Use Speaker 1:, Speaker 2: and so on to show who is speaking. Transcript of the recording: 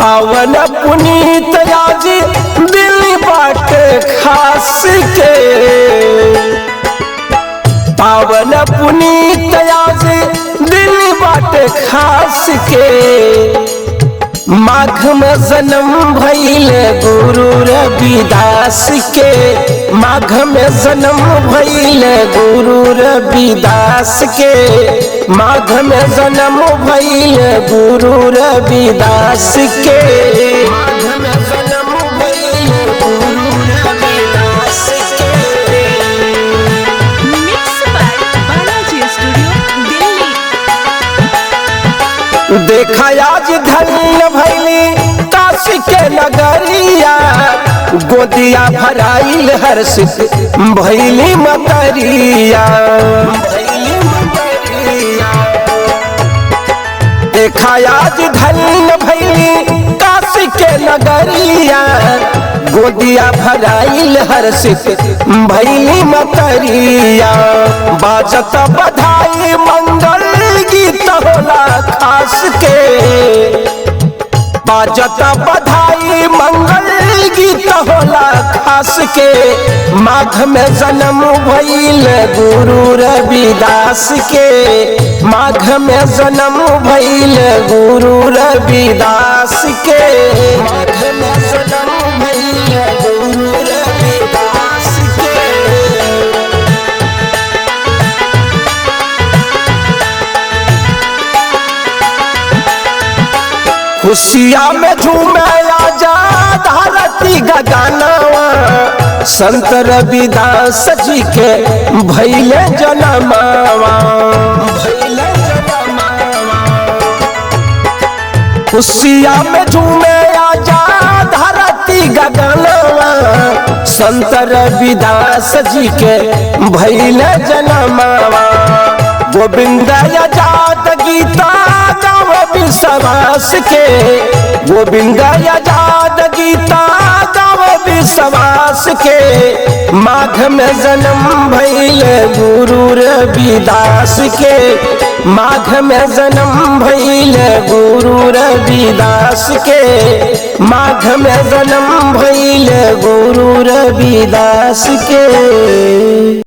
Speaker 1: पावन पुनीत आज दिल बाट खास के, पावन पुनीत आज दिल बाट खास के। माघ में जन्म भइल गुरु रविदास के, माघ में जन्म भइल गुरु रविदास के, माघ में जन्म भइल गुरु रविदास के, माघ में जन्म भइल गुरु रविदास के।
Speaker 2: Mix by Balaji studio Delhi.
Speaker 1: देखा आज धन्य भैली काशी के नगरिया, गोदिया भराइल हर्षित भैली मतरिया, देखा आज धन्य भैली काशी के नगरिया, गोदिया भराइल हर्षित भैली मतरिया। बाजत बधाई मंगल गीत होला खास के, बाजत बधाई मंगल गीत होला खास के। माघ में जन्म भइल गुरु रविदास के, माघ में जन्म भइल गुरु रविदास के, माघ में जन्म भइल गुरु रविदास के। खुशिया में झूमे आजा धरती गगनवा, संत रविदास जी के भइले जनमवा, भइले जनमवा। खुशिया में झूमे आजा धरती गगनवा, संत रविदास जी के भइले जनमवा। गोविंद आजाद गीता गाव विश्वास के, गोविंद आजाद गीता गाव विश्वास के। माघ में जन्म भइल गुरु रविदास के, माघ में जन्म भइल गुरु रविदास के, माघ में जन्म भइल गुरु रविदास के।